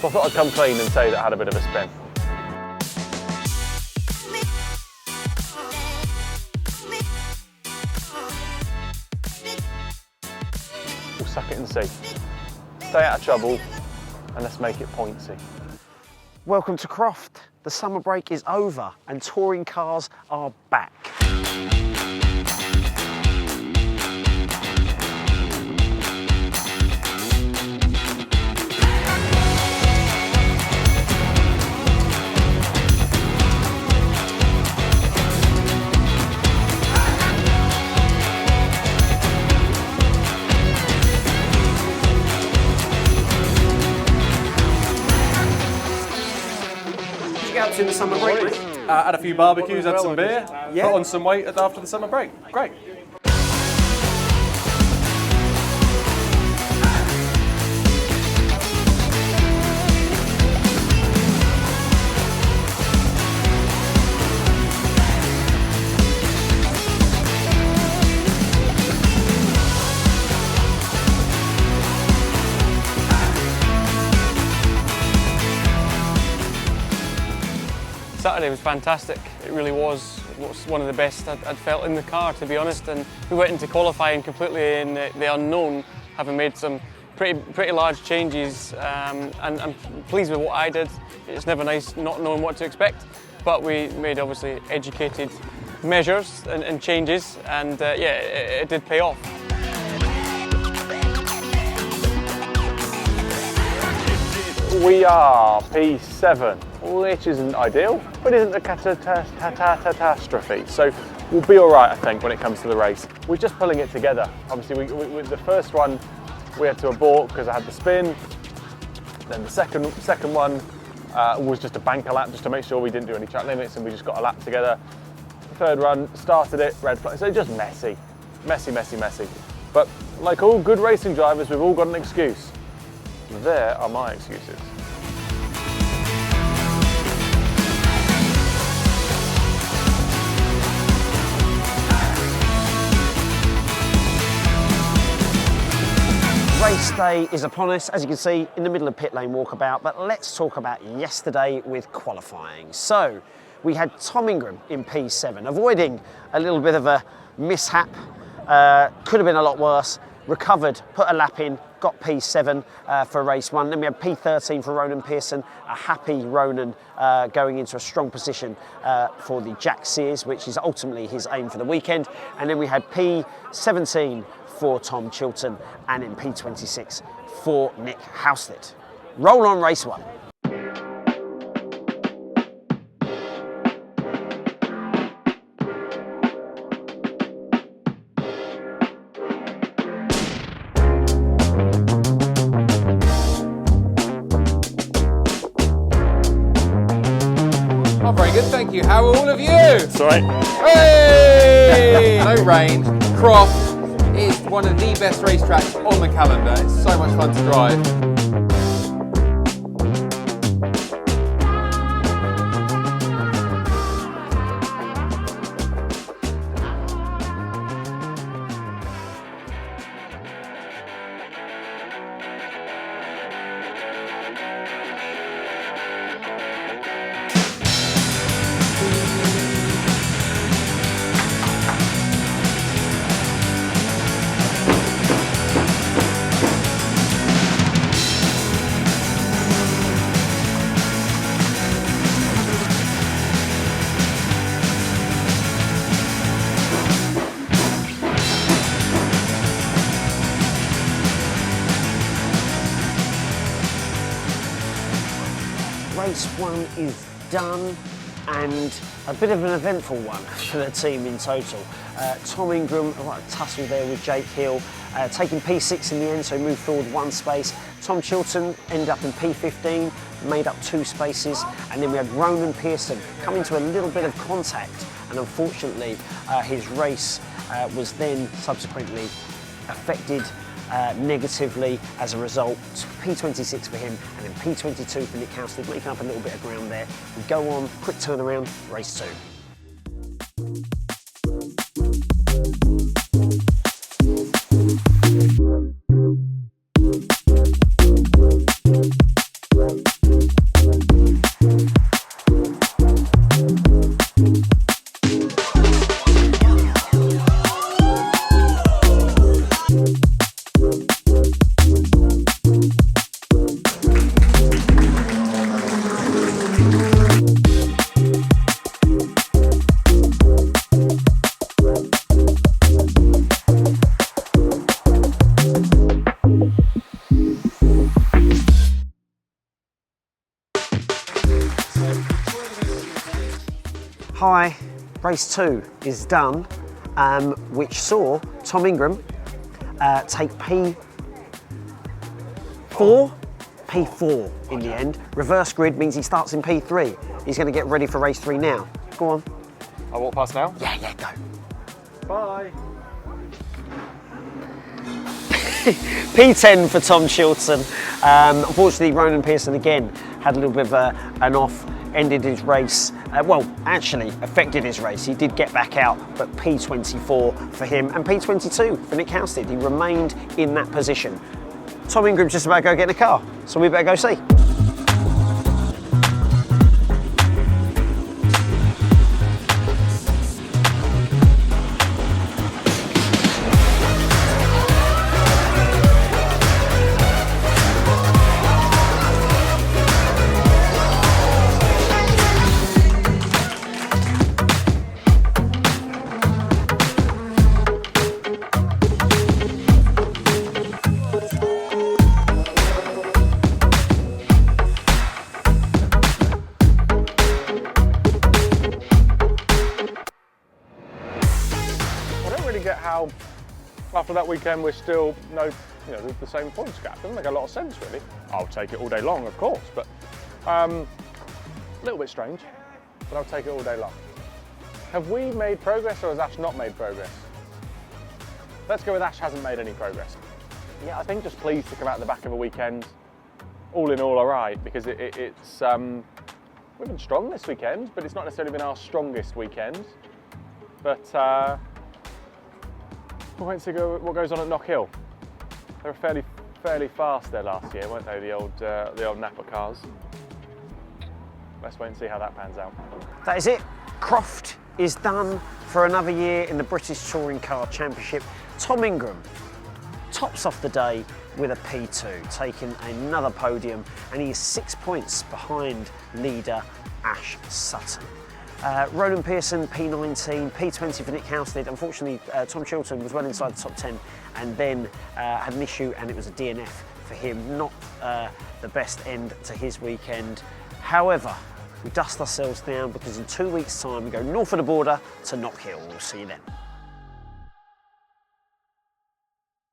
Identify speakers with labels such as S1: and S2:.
S1: So I thought I'd come clean and say that I had a bit of a spin. We'll suck it and see. Stay out of trouble and let's make it pointsy.
S2: Welcome to Croft. The summer break is over and touring cars are back. In the summer break, mate?
S3: Had a few barbecues, had some beer,
S2: Yeah.
S3: put on some weight after the summer break. Great.
S4: Saturday was fantastic. It really was one of the best I'd felt in the car, to be honest. And we went into qualifying completely in the unknown, having made some pretty large changes. And I'm pleased with what I did. It's never nice not knowing what to expect, but we made obviously educated measures and changes, and yeah, it did pay off.
S1: We are P7, which isn't ideal, but isn't a catastrophe. So we'll be all right, I think, when it comes to the race. We're just pulling it together. Obviously, with the first one, we had to abort because I had the spin. Then the second one was just a banker lap, just to make sure we didn't do any track limits, and we just got a lap together. The third run, started it, red flag. So just messy. But like all good racing drivers, we've all got an excuse. There are my excuses.
S2: Race day is upon us, as you can see, in the middle of pit lane walkabout, but let's talk about yesterday with qualifying. So, we had Tom Ingram in P7, avoiding a little bit of a mishap, could have been a lot worse, recovered, put a lap in, got P7 for race one. Then we had P13 for Ronan Pearson, a happy Ronan going into a strong position for the Jack Sears, which is ultimately his aim for the weekend. And then we had P17 for Tom Chilton, and in P26 for Nick Housted. Roll on race one.
S3: Oh, very good, thank you. How are all of you?
S1: Sorry.
S3: Hey! No rain, Croft is one of the best racetracks on the calendar. It's so much fun to drive.
S2: Race one is done, and a bit of an eventful one for the team in total. Tom Ingram, right, tussle there with Jake Hill, taking P6 in the end, so moved forward one space. Tom Chilton ended up in P15, made up 2 spaces, and then we had Ronan Pearson come into a little bit of contact, and unfortunately his race was then subsequently affected negatively as a result. P26 for him, and then P22 for Nick Housted, making up a little bit of ground there. We go on, quick turnaround, race 2. Race 2 is done, which saw Tom Ingram take P4 in the end. Reverse grid means he starts in P3. He's going to get ready for race 3 now. Go on.
S1: I walk past now?
S2: Yeah, go.
S1: Bye.
S2: P10 for Tom Chilton. Unfortunately, Ronan Pearson again had a little bit of an off, ended his race. Well, actually affected his race. He did get back out, but P24 for him and P22 for Nick Housted. He remained in that position. Tom Ingram's just about to go get in a car, so we better go see.
S1: Get how after that weekend we're still the same points gap. Doesn't make a lot of sense really. I'll take it all day long, of course, but a little bit strange, but I'll take it all day long. Have we made progress or has Ash not made progress? Let's go with Ash hasn't made any progress. Yeah, I think just pleased to come out the back of a weekend all in all alright, because it's we've been strong this weekend, but it's not necessarily been our strongest weekend. But we'll wait and see what goes on at Knock Hill. They were fairly fast there last year, weren't they? The old Napa cars. Let's wait and see how that pans out.
S2: That is it. Croft is done for another year in the British Touring Car Championship. Tom Ingram tops off the day with a P2, taking another podium, and he is 6 points behind leader Ash Sutton. Ronan Pearson, P19, P20 for Nick Housted. Unfortunately, Tom Chilton was well inside the top 10 and then had an issue, and it was a DNF for him. Not the best end to his weekend. However, we dust ourselves down because in 2 weeks' time we go north of the border to Knock Hill. We'll see you then.